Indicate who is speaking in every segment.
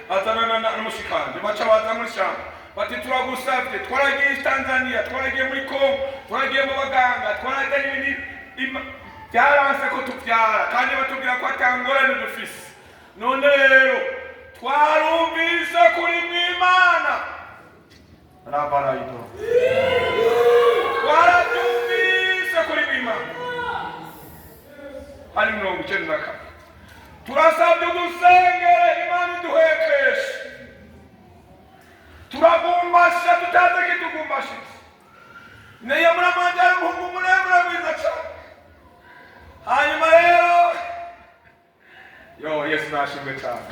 Speaker 1: azana n'umushikanje baca baza muri shamba bati turagusabye twaragiye Tanzania twaragiye muri Kongo twaragiye mu baganga twaragiye n'ibindi byaranse ko tubyara kandi batubwira ko atangorane dufise none rero twarumvise kuri mw'Imana rabarayito twaratumvise kuri mw'Imana ari 94 turasabye dusengere Imana iduhekeshe turagumbasha tutazi kitugumbashitse neye muramanja y'umuhungu muremure mwiza cyane hanyuma rero Yesu nashimwe cyane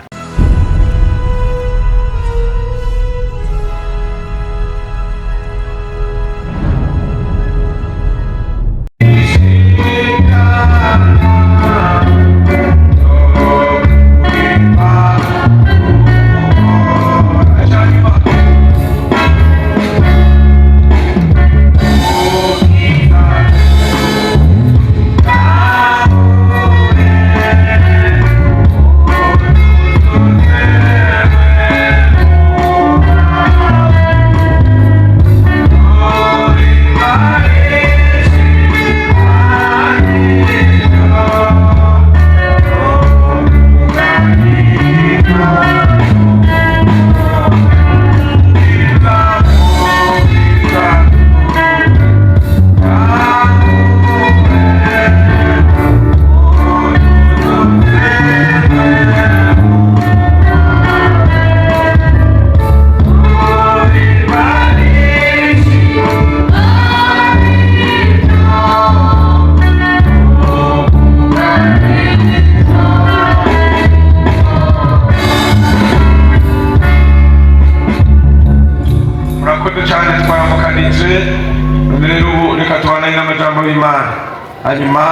Speaker 1: hanyuma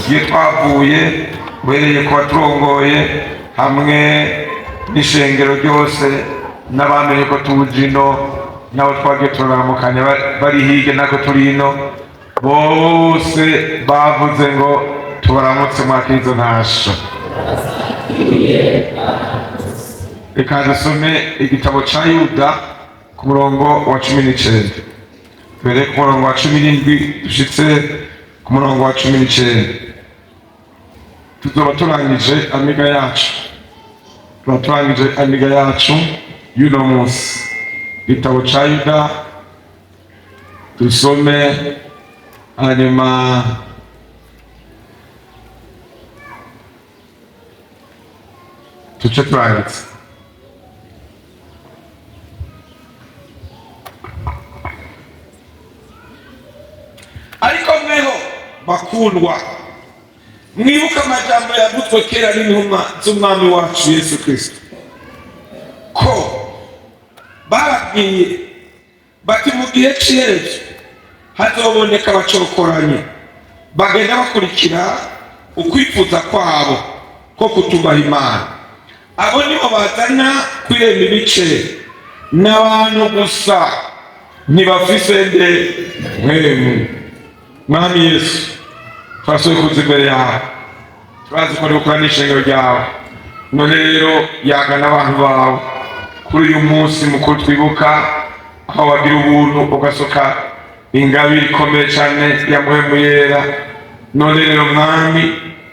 Speaker 1: iyo twavuye wereye kuba turongoye hamwe n'ishengero ryose n'abamenye ko tuzi ino nabo twagiye turaramukanya bari hirya nako turi ino bose bavuze ngo tubaramutse mwakirizo ntasho reka dusome igitabo ca Yuda ku murongo wa 19 twere ku murongo wa 17 dushitse ku murongo wa 19 tuzoba turangije amiga yacu y'uno munsi igitabo ca Yuda dusome hanyuma tuce turangitse ariko mweho bakundwa mwibuka amajambo yavuzwe kera n'intumwa z'umwami wacu Yesu Kristo ko bababwiye bati mu gihe c'iherezo hazoboneka abacokoranye bagenda bakurikira ukwifuza kwabo ko kutubaha Imana abo nibo bazana kwirema ibice n'abantu gusa ntibafise nde mwemu Mwami Yesu twasuye kuza imbere yawe turazi ko gukora n'ishengero ryawe none rero yagana abantu bawe kuri uyu munsi mukuru twibuka aho wagira ubuntu ugasoka ingabire ikomeye cyane ya muhemu yera none rero Mwami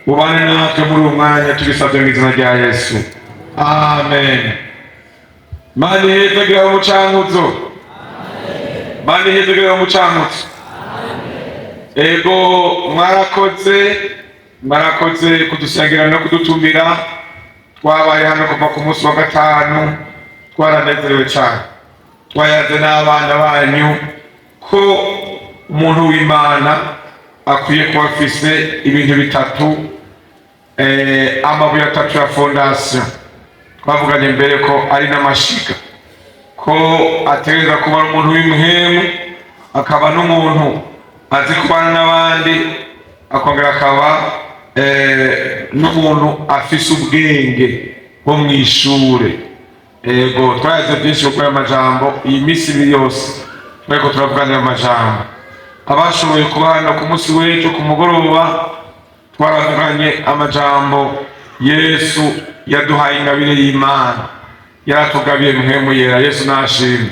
Speaker 1: ubane natwe muri uyu mwanya tubisabye mu izina rya Yesu amen. Mani hezagira umucankuzo mani hezagira umucankuzo ego mwarakoze kudusengera no kudutumira twabaye hano kuva ku munsi wa gatanu twaranezerewe cyane twayaze n'abana banyu ko umuntu w'Imana akwiye kuba afise ibintu bitatu amabuye atatu ya fondasiyo twavuganye mbere ko ari n'amashiga ko ategereza kuba umuntu w'umuhemu akaba n'umuntu azi kubana n'abandi akongera akaba n'umuntu afise ubwenge bwo mw'ishure ego twayaze byinshi gukora amajambo iyi minsi ibiri yose twariko turavuganira amajambo abashoboye kuba hano ku munsi w'ejo ku mugoroba twaravuganye amajambo Yesu yaduhaye ingabire y'Imana yaratugabiye mpwemu yera. Yesu nashimwe.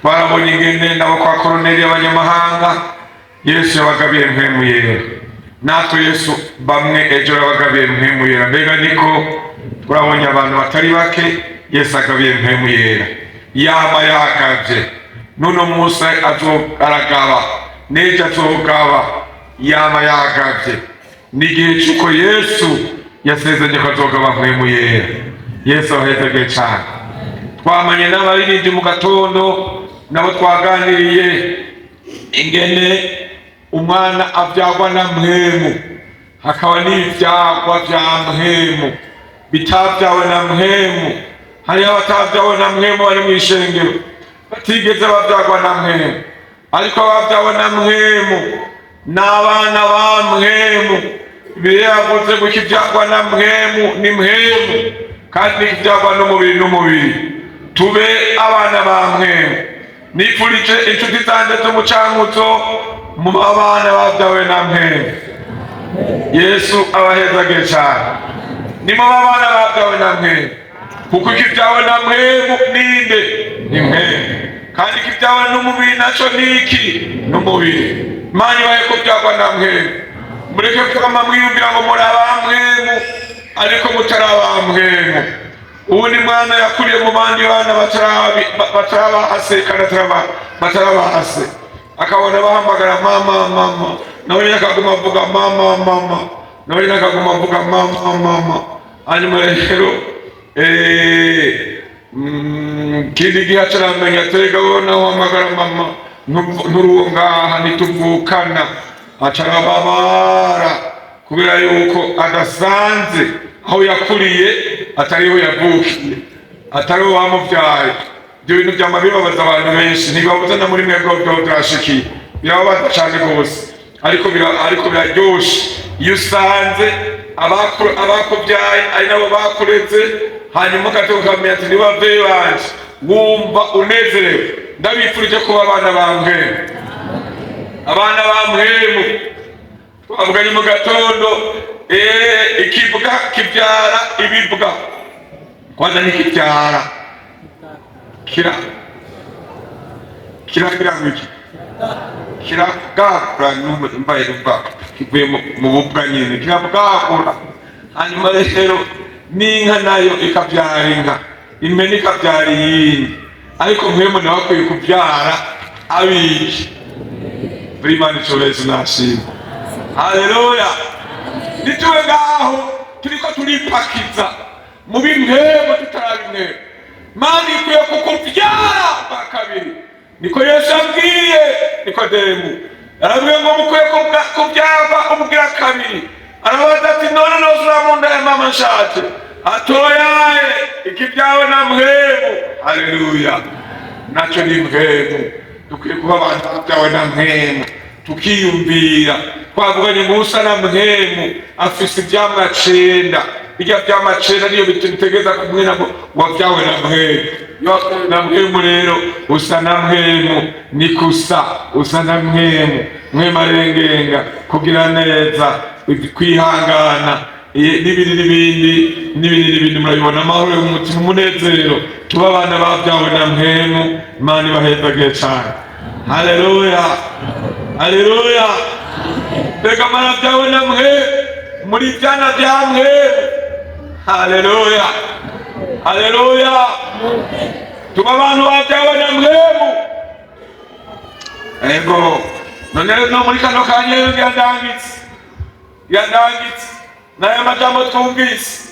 Speaker 1: Twarabonye ingene nabo kwa Koroneli y'abanyamahanga Yesu yabagabiye mpwemu yera. Natwe Yesu bamwe ejo yabagabiye mpwemu yera. Mbega niko turabonye abantu batari bake Yesu agabiye mpwemu yera. Yaba yakavye nuno Musa aragaba nejo azogaba. Yaba yakavye n'igihe cy'uko Yesu yasezeranye ko azogaba mpwemu yera. Yesu ahezage cyane. Twamanye n'abaririmbyi mu gatondo nabo twaganiriye ingene umwana avyagwa na mpwemu, hakaba n'ivyagwa vya mpwemu bitavyawe na mpwemu. Hariho abatavyawe na mpwemu bari mw'ishengero batigeze bavyagwa na mpwemu, ariko abavyawe na mpwemu n'abana ba mpwemu. Bibiliya yavuze ngo ikivyagwa na mpwemu ni mpwemu, kandi ikivyagwa n'umubiri. Tube abana ba mpwemu. Nifurije inshuti zanje zo mu Cankuzo mu abana bavyawe na mpwemu. Yesu abahezage cyane. Nimo abana bavyawe na mpwemu, kuko ikivyawe na mpwemu ninde? Ni mpwemu. Kandi ikivyawe n'umubiri naco niki? N'umubiri. Manyi baye kuvyagwa na mpwemu. Mureke kama mwiyumvira ngo muri aba mpwemu ariko mutari aba mpwemu. Ubundi mwana yakuriye mu bandi bana batarabahase kandi batarabahase, akabona bahamagara mama, nawe nyine akaguma avuga mama, nawe nyine akaguma avuga mama. Hanyuma rero kindi gihe acaramenya atega wona uhamagara mama nturuwo ngaha ntituvukana. Acarababara kubera yuko adasanze aho yakuriye atariho yavukiye, atariho wamuvyaye. Ibyo bintu byama bibabaza abantu benshi, ntibabuza na muri mwebwe bwo turashikiye, birababaza cyane rwose, ariko biraryoshe iyo usanze abakuvyaye ari nabo bakureze, hanyuma ukamenya ati ni bavyeyi banje, wumva unezerewe. Ndabifurije kuba abana ba mpwemu, abana ba mpwemu. Twavuganye mu gatondo ikivuga kibyara ibivuga. Kwanza nikibyara kirabwakura n'umbaye rubwa kivuye mu bubwa nyine kirabwakura. Hanyuma rero n'inka nayo ikabyara inka, impene ikabyara iyindi, ariko mpwemu nawe akwiye kubyara abiki. Brimani Cholezu nashimwe. Haleluya. Nitube ngaho turiko turipakiza mu bimpwemu tutarabimwemu. Mani ikwiye kukubyara bwa kabiri. Niko Yesu yabwiye Nikodemu. Yarabwiye ngo mukwiye kubyarwa ubwa kabiri. Arabaza ati none nosura mu nda ya mama nshaje. Atoyaye ikibyawe na mpwemu. Haleluya. Naco ni mpwemu. Dukwiye kuba abantu babyawe na mpwemu, tukiyumvira. Twavuganye Musa na mpwemu afise ivyamwa 9. Bijya vyamwa 9 niyo bitegeza kumwe nabo wavyawe na mpwemu. Yo na mpwemu rero usa na mpwemu nikusa, usa na mpwemu mwemarengenge, kugira neza, kwihangana n'ibindi murabibona. Amahoro y'umutima, umunezero. Tuba abana bavyawe na mpwemu. Imana ibahezage cyane. Haleluya, haleluya. Mbega mwarabyawe na mpwemu, muri vyana vya mpwemu. Haleluya, haleluya. Tuba abantu bavyawe na mpwemu. Ego none no muri kano kanya yandangitse naye amajambo twumvise.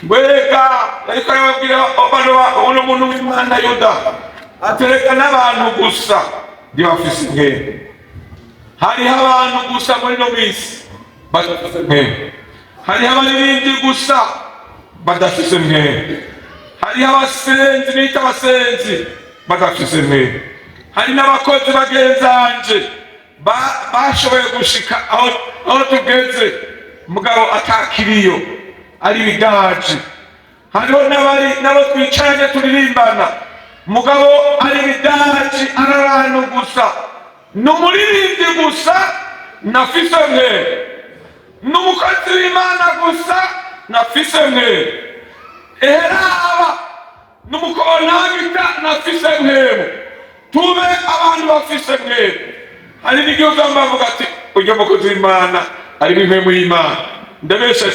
Speaker 1: Mbega ariko arababwira uno muntu w'Imana Yuda atereka n'abantu gusa ndi bafise mpwemu. Hariho abantu gusa muri no misi badafise mpwemu. Hariho abaririmbyi gusa badafise mpwemu. Hariho abasenzi bita abasenzi badafise mpwemu. Hari n'abakozi bagenzanje bashoboye gushika aho tugeze, mugabo atakiriyo ari bidaje. Hariho nabo twicaranye turirimbana, mugabo ari bidaje, ari abantu gusa. N'umuririmbyi gusa nafise mpwemu, n'umukozi w'Imana gusa nafise mpwemu. Eheraba nagita nafise mpemu tube abantu bafise mpemu. Hari n'igihe uzamba avuga ati ujya mukozi w'Imana ari impemu y'Imana ndabesha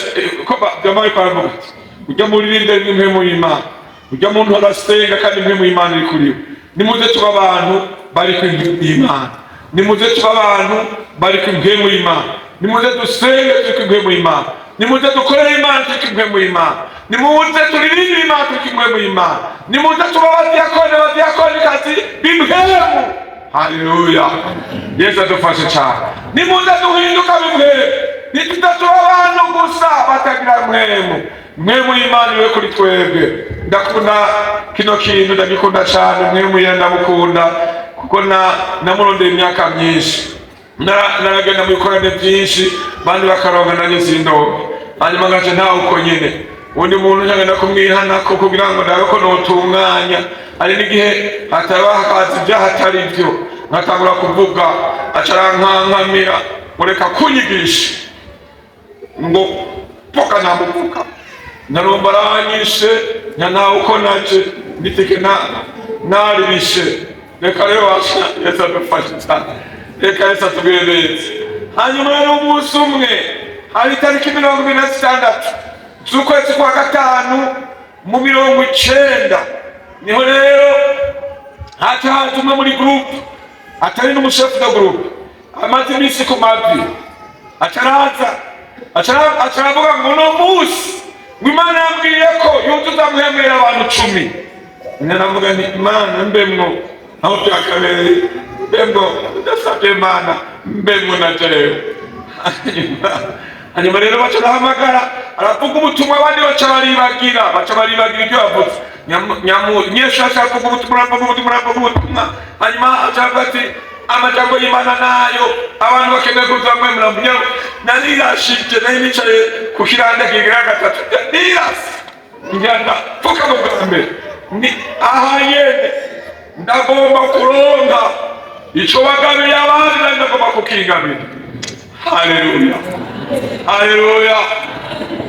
Speaker 1: ko byamaye kwaravuga ati ujya murinde impemu y'Imana ujya muntu arasenga kandi impemu y'Imana iri kuri we. Nimuze tuba abantu bari ku impemu y'Imana, nimuze tuba abantu bari ku impemu y'Imana, nimuze dusenge turi ku impemu y'Imana, nimuze dukorere Imana turi ku impemu y'Imana, nimuze turirimbire Imana turi ku impemu y'Imana, nimuze tuba abadiyakonikazi b'impemu. Haleluya, Yesu adufashe cyane. Nimuze duhinduka b'impemu, ntitudatuba abantu gusa batagira impemu y'Imana iwe kuri twebwe. Ndakunda kino kintu, ndagikunda cyane. Impemu ye ndamukunda kuko namurondeye imyaka myinshi, naragenda mu bikorane byinshi bandi bakaronga nanjye sindoga, hanyuma ngace ntawe uko nyine undi muntu nkagenda kumwihanako kugira ngo ndabe ko notunganya. Hari n'igihe hataba hakaza ibyaha atari byo nkatangura kuvuga acarankankamira mureka kunyigisha ngo poka namuvuga naromba aranyishe ntawe uko naje niteke naribishe. Reka rero washa Yesu adufashe cyane, reka Yesu atubwire neza. Hanyuma rero umunsi umwe hari itariki 26 z'ukwezi kwa gatanu mu 19 niho rero haje umwe muri groupe atari n'umushefu da groupe amaze iminsi ku mavi acaravuga ngo no munsi Imana yambwiye ko yuzuza mwemera abantu 10. Naravuga nti Imana mbemwo aho byakabereye mbemwo ndasabye Imana mbemwo na jewe. Hanyuma rero bacarahamagara aravuga ubutumwa abandi baca baribagira ibyo yavuze. Nyesha ashaka kuvuga ubutumwa hanyuma acavuga ati amajambo y'Imana nayo abantu bakeneye kuza mwemera munyago. Narirashije nari nicaye ku kiranda kigira gatatu nirasi njyana fuka mu bwambere ni aha yene ndagomba kuronka ico bagabiye abandi ndagomba kukigabira. Haleluya, haleluya.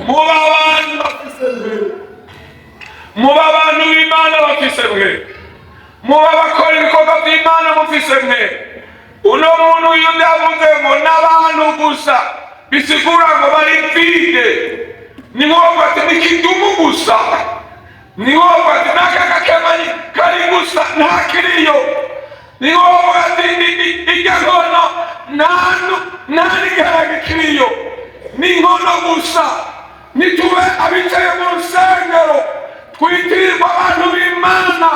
Speaker 1: Muba abantu bafise mbere, muba abantu b'Imana bafise mbere, muba bakora ibikorwa by'Imana mufise mbere. Uno muntu yundi avuze ngo n'abantu gusa bisigura ngo bari vide, ni ngombwa ati n'ikidumu gusa, ni ngombwa ati n'akakakemanyi kari gusa ntakiriyo, ni ngombwa ati ijya nkono ntanigaraga kiriyo, ni nkono gusa. Nitube abicaye mu rusengero twitirirwa abantu b'Imana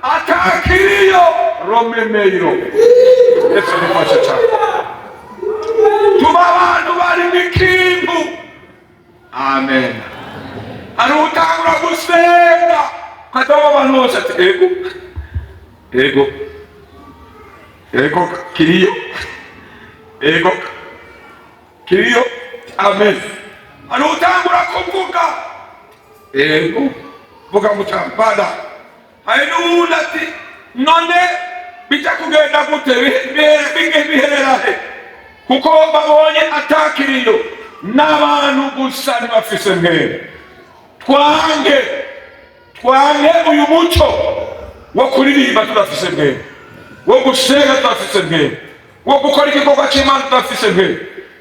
Speaker 1: atakiriyo romemeyiro. Yesu adufashe cyane. Tuba abantu bari n'ikintu. Amen. Ari utangura gusenga kataba abantu bose ati ego kiriyo. Amen. Ari utangura kuvuga vuga mutambada. Hari n'uwundi ati none bijya kugenda gute biherera he kuko babonye atakiriyo n'abantu gusa ntibafise mbere. Twange uyu muco wo kuririmba tudafise mbere, wo gusenga tudafise mbere, wo gukora igikorwa cy'Imana tudafise mbere.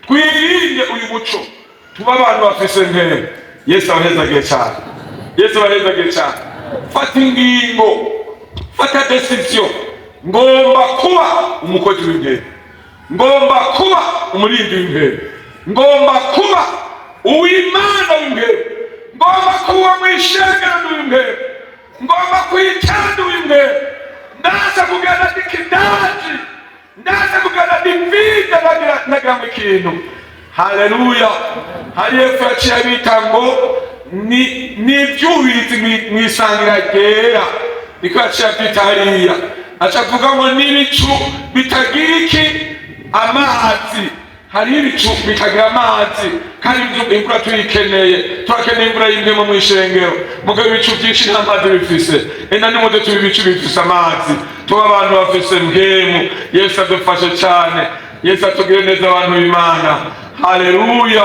Speaker 1: Twirinde uyu muco tuba abantu bafise mbere. Yesu abahezagiye cyane, Yesu abahezagiye cyane. Fata ingingo, fata decision. Ngomba kuba umukozi w'imbere, ngomba kuba umurindi w'imbere, ngomba kuba uw'Imana w'imbere, ngomba kuba mwishengero w'imbere, ngomba kwitanda w'imbere. Ndaza kugana dikidaji, ndaza kugana divide nagira mu kintu. Haleluya. Hari efrachi yabita ngo ni byubizi mwisangira gera niko acyapita hariya acavuga ngo n'ibicu bitagira iki amazi. Hari ibicu bitagira amazi kandi imvura tuyikeneye, turakeneye imvura y'impemo mu ishengero. Mugabo ibicu byinshi nta mazi bifise, enda nimuze tuba ibicu bifise amazi, tuba abantu bafise mpemu. Yesu adufashe cyane, Yesu atugire neza abantu b'Imana. haleluya.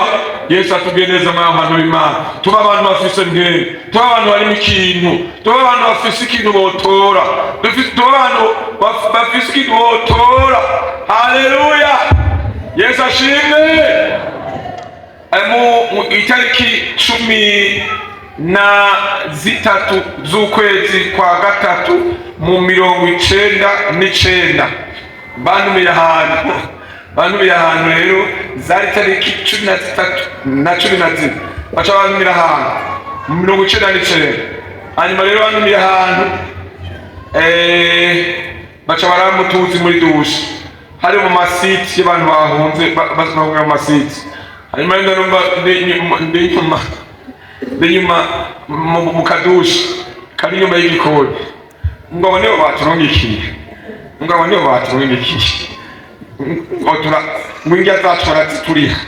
Speaker 1: Yesu atugeneza mw'abantu b'Imana, tuba abantu bafise mbwenge, tuba abantu barimo ikintu, tuba abantu bafise ikintu botora, tuba abantu bafise ikintu botora, haleluya. Yesu ashimwe. Mu itariki 13 z'ukwezi kwa gatatu mu 1999 bantumira ahantu rero, zari tariki 13 na 14 baca bantumira ahantu mu 1999. hanyuma rero bantumira ahantu baca baramutuzi muri dushe, hari mu masiti y'abantu bahunze bavuga mu masiti. hanyuma ndumva ndi nyuma mu kadushi kari inyuma y'igikoni, ngabo nibo baturungikiye ngo indya zacu barazituriha.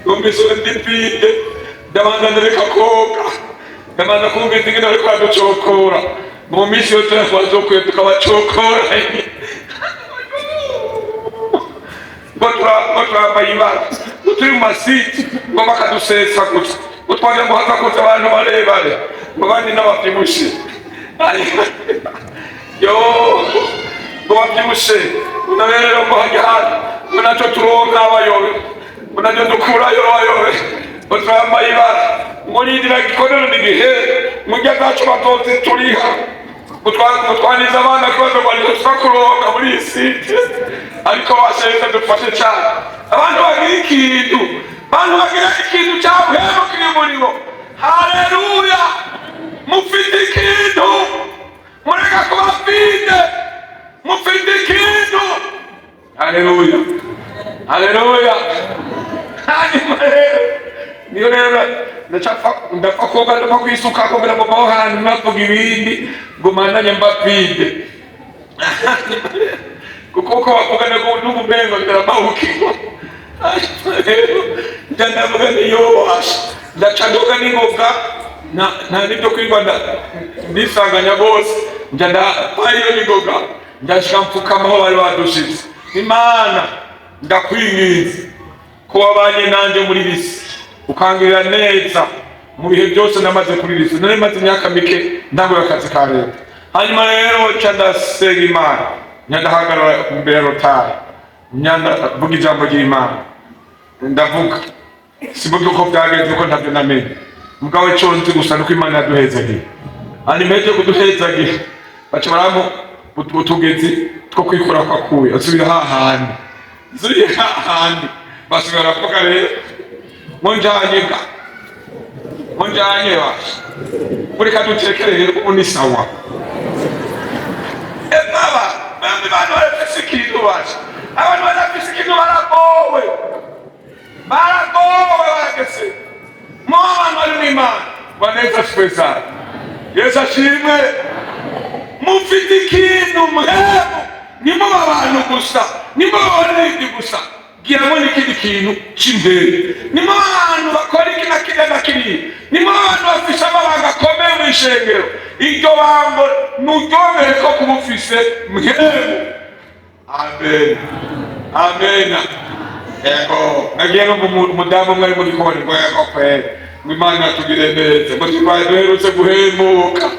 Speaker 1: Numvise ndipinde ndabanza ndareka koga, ndabanza kumvise ingene bariko baraducokora, mu minsi yose bazokwiye tukabacokora ngo turambaye ibara, ngo turi mu masiti, ngo bakadusesa gusa, ngo twagira ngo haza kuza abantu barebare, ngo bandi n'abavyibushe ngo bavyibushe, ngo rero ngo hajya hano, ngo naco turonka abayobe, ngo naco dukurayo abayobe, ngo turambaye ibara, ngo nindira gikorero n'igihe, ngo ndya zacu bazozituriha, ngo twaniza abana kibazo ngo ntituza kuronka muri iyi site, ariko bashaka dufashe cyane abantu bagira ikintu, cyabwemo kiri muri bo. Haleluya. Mufite ikintu, mureka kuba fide, mufite ikintu. Haleluya. Hanyuma rero niyo rero ndapfa koga, ndapfa kwisuka kugira ngo mbaho hantu navuga ibindi ngo mandanye mba fide kuko bavugana ngo n'ubumengo ndarabawukirwa. Ndavuga niyo ndaca ndoga n'ingoga, nta nibyo kwirwa ndisanganya bose, ndapayo n'ingoga, ndashika mfukamaho bari badushitse. Imana ndakwinginze ko wabanye nanje muri bisi, ukangirira neza mu bihe byose namaze kuri bisi. Nari maze imyaka mike ndanguye akazi ka leta. hanyuma rero ca ndasenga Imana, ndahagarara imbere ya rotari, ndavuga ijambo ry'Imana, ndavuga sivuga uko byagenze ko ntabyo namenye, mugabo cyo nzi gusa nuko Imana yaduhezagiye. Animeje kuduhezagiye, baca baramu utugezi two kwikura kwa kuye, asubira hahandi basubira kuvuga rero monjanye basha muri kadutekere rero ubu ni sawa. Bamwe bantu barafise ikintu basha, abantu barafise ikintu baragowe baragese mu abantu bari mw'Imana baneza spesal. Yesu ashimwe. Mufite ikintu mwebwe, nimo abantu gusa, nimo barindi gusa, giramo n'ikindi kintu cy'imbere, nimo abantu bakora iki na kiriya na kiriya, nimo abantu bafise amabanga akomeye mu ishengero. Iryo bango nuryomere ko kumufise mwebwe. Amen. Ego nagiye no mudamu mwari muri kone ngo kweli Imana tugire neza, ngo twaherutse guhemuka.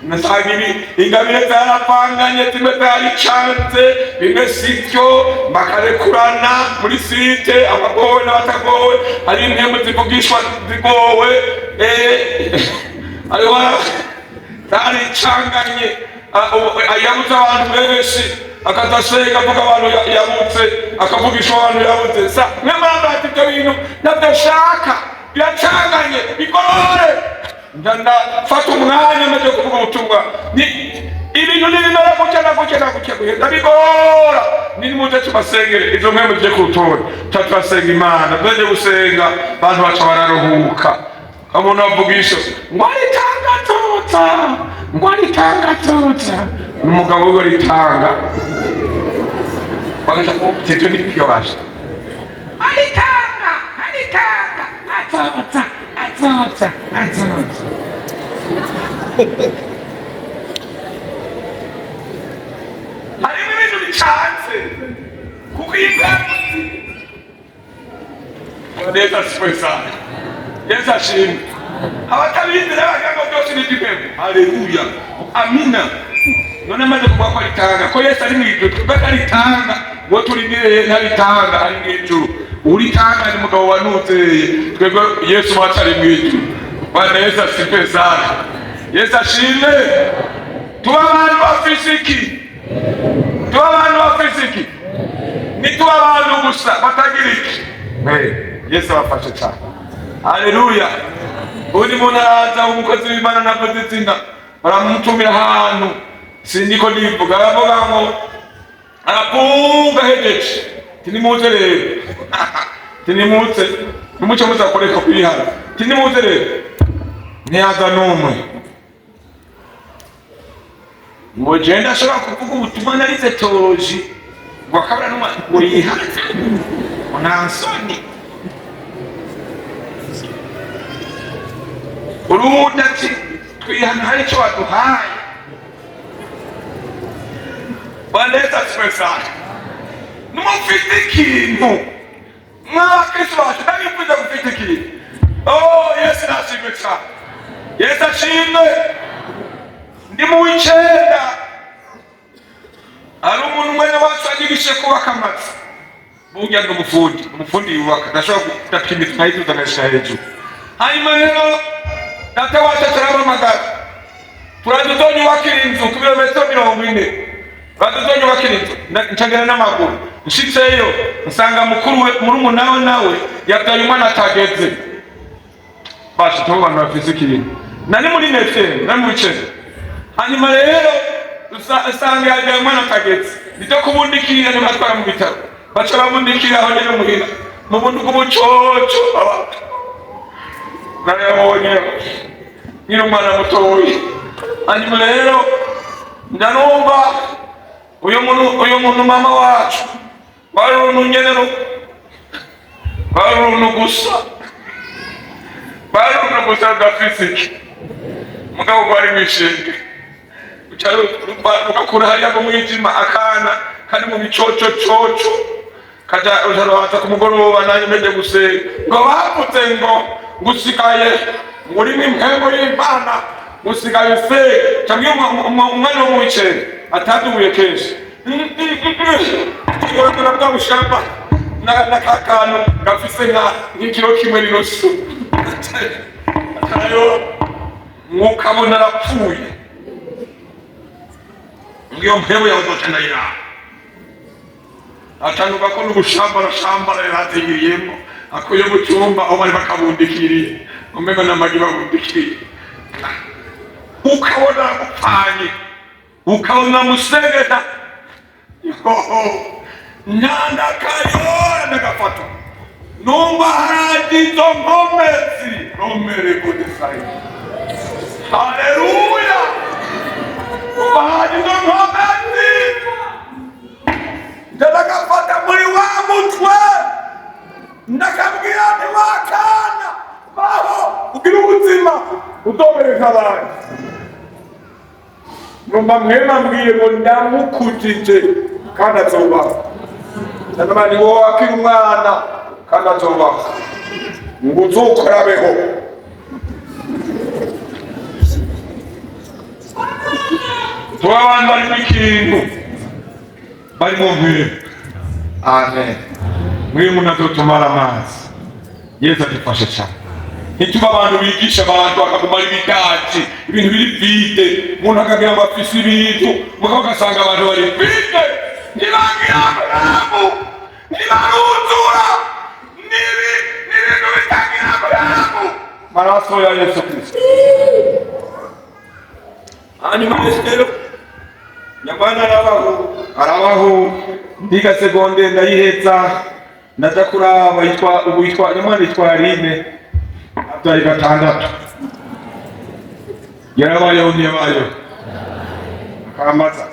Speaker 1: Nasanga ingabire zarapanganye, zimwe zaricanze, bimwe sityo, bakarekurana muri site, abagowe n'abatagowe, hari impemu zivugishwa zigowe, hariho zaricanganye, yabuze abantu benshi, akazasenga avuga abantu yabutse, akavugisha abantu yabutse. Nyamara ati ibyo bintu ntabyo nshaka, biracanganye, bigorore. Ndafata umwanya maze kuvuga ubutumwa, ibintu nibimera gutya ndabigora. Nimuze tubasengere, izo mpemu zije ku rutonde, turasenga Imana, tuje gusenga, abantu baca bararuhuka. Umuntu avugisha ngo aritangatotsa, n'umugabo we aritanga, bagaca kutetwe n'ibyo basha aritanga atotsa. Harimo canse kuko impemu neza sipesane Yesu ashimwe. Abatabizi n'abagira ngo byose ni impemu. Haleluya, amina. None maze kuvuga ko aritanga, ko Yesu ari mu ijuru, bakaritanga ngo turindire ntabitanga ari mu ijuru. Uritanga ni mugabo wanuzeye, twebwe Yesu wacu ari mu ijuru. Bwana Yesu asifiwe sana. Yesu ashimwe. Tuba abantu bafise iki? Tuba abantu bafise iki? Nituba abantu gusa batagira iki? Yesu abafashe cyane. Haleluya. Undi muntu araza umukozi w'Imana nakoze itsinda baramutumira ahantu sindiko ndivuga baravuga ngo arapunga hejeje tinimuze rero tinimuze numuco muzakoreka kwihana tinimuze rero ntiyaza n'umwe ngo jenda ashobora kuvuga ubutumwa narize teoloji ngo akabura n'umwe ngo yihana unansoni urubuta ati twihana hari icyo waduhaye. Bwana Yesu asifiwe sana. Numufite ikintu mwabakristo bacu ndabifuza gufite ikintu. Yesu nashimwe sana. Yesu ashimwe. Ndi mu w'icenda hari umuntu mwene wacu agirishe kubaka amazu. Burya ndi umufundi yubaka ndashobora gutapima imituma y'ituza ngashyira hejuru. Hanyuma rero data wacu turahamagara turadutonyubakira inzu ku birometero 40 badutonyubakira inzu ncagana n'amaguru nshitseyo nsanga murumuna we nawe yabyaye umwana atageze basha tuba abantu bafise ikintu nari muri nefere nari mu bicere hanyuma rero usanga yabyaye umwana atageze nibyo kubundikira nibatwara mu bitaro baca babundikira aho nyene muhira mu buntu bw'umucoco narabonye nyine umwana mutoyi hanyuma rero ndanumva uyu muntu mama wacu wari uruntu nyene wari uruntu gusa rudafisiki mugabo rwari mwishenge rugakura hariya mu mwijima akana kari mu bicocococo kaja ujarohata ku mugoroba nanjye mende gusenga ngo bavuze ngo gusigaye muri impembo y'Imana gusigaye se cyangwa umwana wo mu bicere atadubuye kenshi yongera bwamushamba n'akakantu gafise nk'ikiro kimwe n'inusu ayo mukabona arapfuye ngiyo mpembo yawe ndocanayira atanduka ko n'ubushambara yarategiriyemo akuye mu cyumba aho bari bakabundikiriye umengo n'amagi babundikiriye ukabona gupfanye ukabona musegeta nyandakayora ndagafata numva haragizo nkomezi nomere kudesayi haleluya numva haragizo nkomezi ndagafata muri wa mutwe ndakabwira ni wakana baho ugira ubuzima udomere nk'abandi numva mwema mbwiye ngo ndamukujije kandi azobaho ndabona ni wowe akiri umwana kandi azobaho ngo uzokorabeho tuba abantu bari mu kintu bari mu mpera amen mwe munazotumara amazi Yesu adufashe cyane ntituba abantu bigisha abantu bakagumara ibidaci ibintu biri vide umuntu akagira ngo afise ibintu mugabo ugasanga abantu bari vide ntibagira amagambo ntibaruzura n'ibintu bitagira amagambo maraso ya Yesu Kristo hanyuma rero nyabana arabaho ndiga segonde ndayiheza ndaja kuraba yitwa nyamwana yitwa Aline abyaye 6 yarabayeho ntiyabayeho akamaza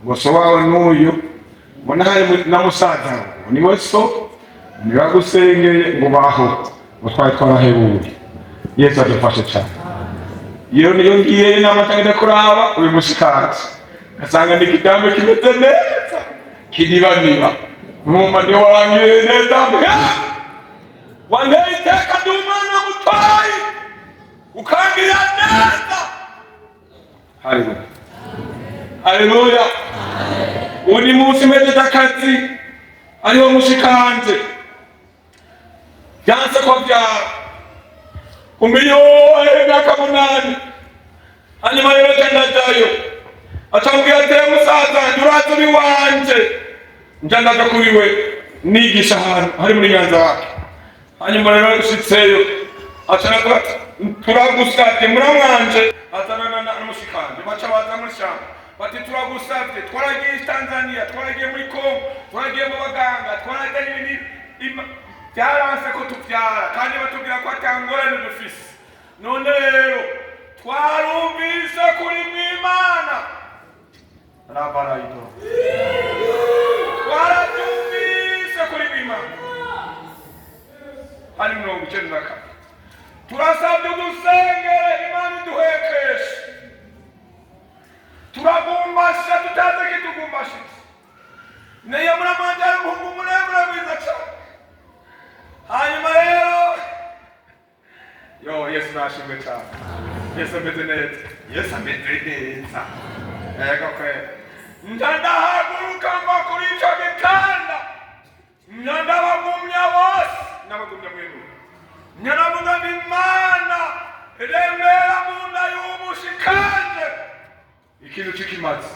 Speaker 1: ngo so wawe n'uyu mbona hari na musaza niwe so nibagusengeye ngo baho ngo twari twarahebuye Yesu adufashe cyane iyo niyo ngiye inama cyangwa kuraba uyu mushikati asanga ni kitambo kimeze neza kinibanira mwumva ntiwarangiye neza wanteye iteka ndi umwana mutoyi ukangira neza. Haleluya, haleluya. Uni munsi mpejeje akazi ariho mushikanje byanse ko byara umbiyo imyaka 8 hanyuma rero ndajayo atambwira ati musaza nturaza uri wanje nja ndaja kuri we nigisha ahantu hari muri Nyanza wake. Hanyuma rero nshitseyo atanaga turagusabye muramwanje azanana n'umushikanje baca baza muri shamba bati turagusabye twaragiye Tanzania twaragiye muri Kongo twaragiye mu baganga twaragiye ibintu byaranse ko tubyara kandi batubwira ko atangorane dufise. None rero twarumvise kuri mw'Imana rabarayito twaratumvise kuri mw'Imana hari 94 turasabye dusengere Imana iduhekeshe turagumbasha tutaze kitugumbasha niyo muramanja umuhungu muremure mwiza cyane. Hanyuma rero Yesu nashimwe cyane. Yesu ameze neza, Yesu ameze neza. Ego kwe ndandahaguruka mva kuri icyo gitanda ndabagumya bose n'abagumya mwenu nyiravuga ngo Imana remera mu nda y'umushikanje ikintu kikimaze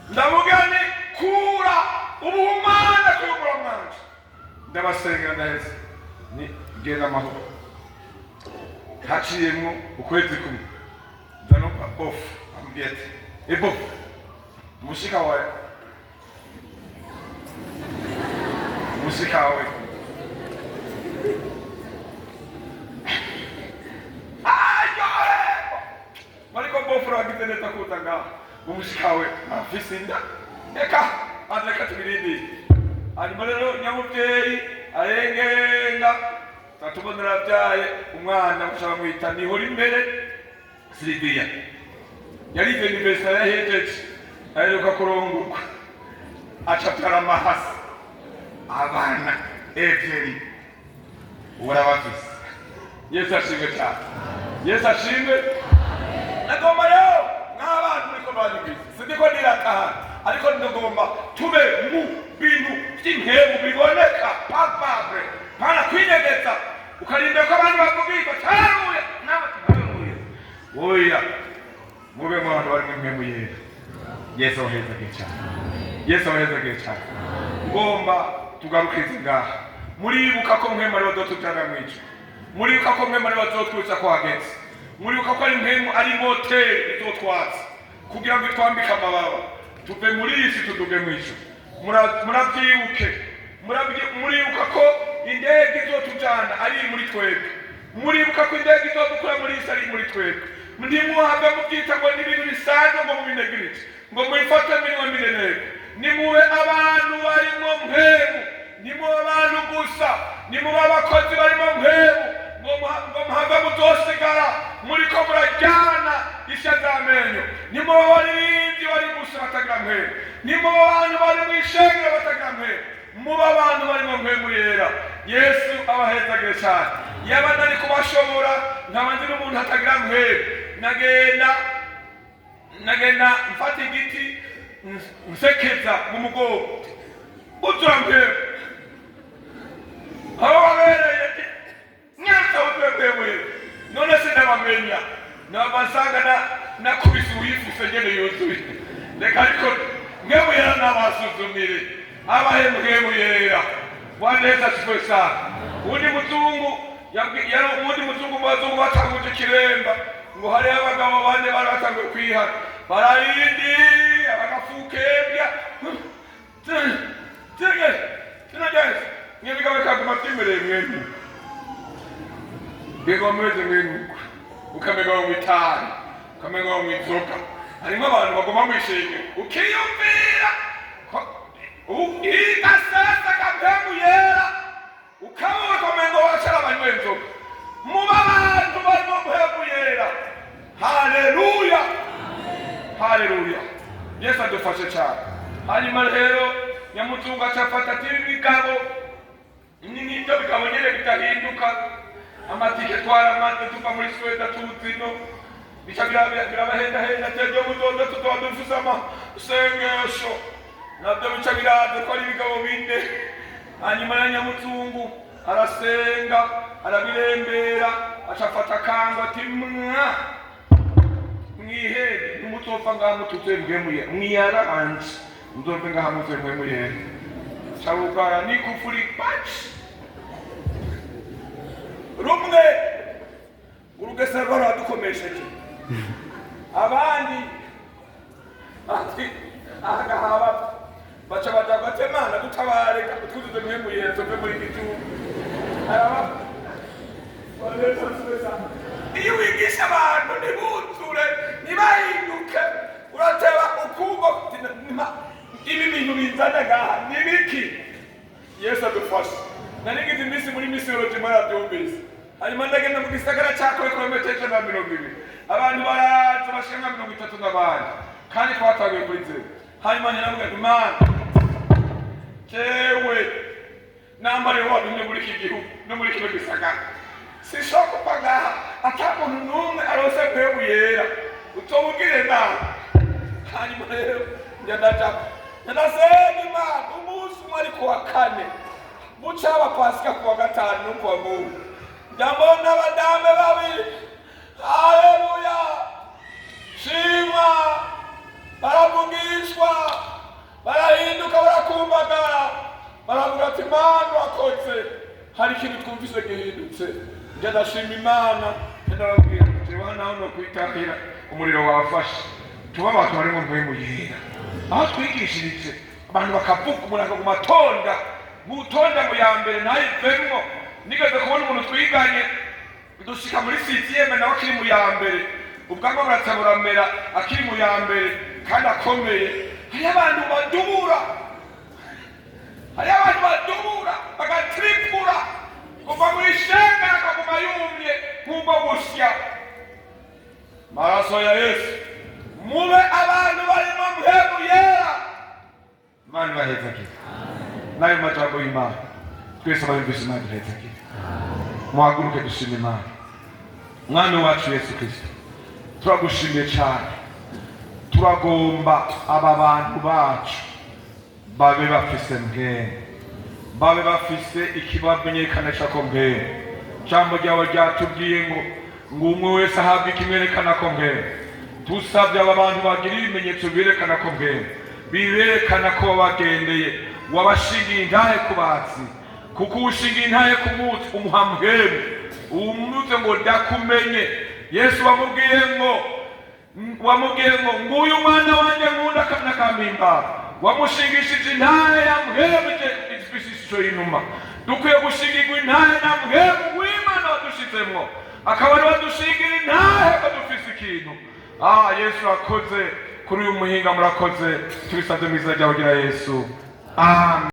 Speaker 1: ndavuga ni kura ubuhumane kuyobora mwanje ndabasenga neza ni genda amahoro. Haciyemo ukwezi kumwe ndanopa off ambiyete ebo mushika wawe mariko bofu ragize neza kutanga umushika we afisinda eka azeka tubirindi. Hanyuma rero nyamubyeyi arengenga tatubonera byaye umwana ushaka mwita nihora imbere Siridiya yari university yahejeje aheruka kurongurwa acabyara amahasi abana ebyiri urabafise. Yesu ashimwe cyane, Yesu ashimwe. Nagomba rero n'abantu niko banyumvise sindiko nirakahana ariko ndagomba tube mu bintu by'impemu biboneka papabre pana kwinyegeza ukarinda ko abantu bakubwirwa cyaruye n'abatuye oya mube mu bantu bari mu yera. Yesu aheza cyane, Yesu aheza cyane. Ngomba tugarukize ngaha muribuka ko mwe muri badotujana mwico muribuka ko mwe muri bazotwica ko hageze muribuka ko ari mpemu ari moteri izotwatsa kugira ngo twambike amababa tuve muri isi tuduge mwico. Murabyibuke muribuka ko indege izotujana ari muri twebwe muribuka ko indege izodukura muri isi ari muri twebwe. Ndimuhaga mubyita ngo n'ibintu bisanzwe ngo mubinegirije ngo mwifate minwe mirenere nimube abantu barimo mpemu nimube abantu gusa nimube abakozi barimo mpemu ngo muhave mutosigara muriko murajyana isha z'amenyo nimube abaririmbyi bari gusa batagira mpemu nimube abantu bari mu ishengero batagira mpemu mube abantu barimo mpemu yera. Yesu abahezagire cyane. Yaba nari kubashobora nkaba ndi n'umuntu atagira mpemu nagenda mfata igiti nsekeza mu mugongo utura mpemu aho wabereye nyasa utwebwe none sindabamenya nabasanga nakubise uwifuse ngene yuzuye reka ariko mwemu yera n'abasuzumire abahemu yera waneza kifwe sana. Undi muzungu mu bazungu batanguje kiremba ngo hari abagabo bane bari batanguye kwihana bararindi abagafukebya tinageze nyebigawe kaguma byimereye mwenu bego mweze mwenu ukamegawe mwitani ukamegawe mwitsoka harimo abantu bagoma mwishenge ukiyumvira ugasasa kampemu yera ukamuwe komengo wachara banywenzoka muba abantu barimo mpemu yera. Haleluya, haleluya. Yesu adufashe cyane. Hanyuma rero Nyamuzungu acafata ati ibigabo n'ibyo bigabo nyene bitahinduka amatike twaramaze tuva muri Sweda tuzino bica birabahendahenda tejo muzoza tuzoba dufise amasengesho navyo bica biraza ko ari ibigabo bine. Hanyuma ya Nyamuzungu arasenga arabirembera acafata kangwa ati mwihebe ntimuzopfa ngaha mutuzembwemuye mwiyaranje muzopfe ngaha muzembwemuye cawugara n'ikufuri paci rumwe urugese rwaradukomesheje abandi ati agahaba baca baja batemana dutabare twuzuze mwemuye tuve muri gihugu araba iyo wigisha abantu ntibuzure ntibahinduke urateba ukumva ibi bintu bizana ngaha nibiki. Yesu adufashe. Narigize iminsi muri misiyoloji mwarabyumvise. Hanyuma ndagenda mu gisagara ca kilometero 120 abantu baraza bashika 30 n'abandi kandi twatagiye kuri zero. Hanyuma naravuga Imana jewe nambare wabimwe muri iki gihugu no muri kino gisagara sishaka pagaha atamuntu numwe arose kwebu yera utobugire na. Hanyuma rero ndasema Imana umunsi mwari kuwa kane bucaba Pasika kuwa gatanu no kuwa Mungu ndabona abadame babiri haleluya shima baravugishwa barahinduka barakumbagara baravuga ati Imana wakoze hari ikintu twumvise gihindutse. Ndashima Imana ndababwira jewe naho no kwitahira umuriro wafashe tuba abantu bari mu mpemu yera aho twigishirije abantu bakavuga umuntu mu matonda mutonda mu ya mbere nayivemwo nigeze kubona umuntu twiganye dushika muri 6e nawe akiri mu ya mbere ubwanwa buratabura akiri mu ya mbere kandi akomeye. Hari abantu badubura bagatripura kuva muri shenga akaguma yumye nk'ubwo gusya. Maraso ya Yesu mube abantu barimo mpemu yera. Imana ibahezagire nayo majambo y'Imana twese abayumvise Imana ibahezagire. Muhaguruke dushime Imana. Mwami wacu Yesu Kristo turagushimiye cyane. Turagomba aba bantu bacu babe bafise mpemu babe bafise ikibamenyekanisha ko mpemu. Jambo ryawe ryatubwiye ngo umwe wese ahabwe ikimwerekana ko mpemu. Tusabye aba bantu bagira ibimenyetso birerekana ko mpemu birerekana ko wabagendeye wabashingiye intahe ku batsi kuko ushingiye intahe ku mutwe umuha mpemu umuze ngo ndakumenye. Yesu wamubwiye ngo nguyu mwana wanjye nkunda kana kampimba wamushingishije intahe ya mpemu ifisisho y'inuma. Dukwiye gushingirwa intahe na mpemu w'Imana wadushizemwo akaba ari wadushingira intahe ko dufise ikintu. Yesu akoze kuri uyu muhinga murakoze tubisabye mu izina ryawe gira Yesu. Amen.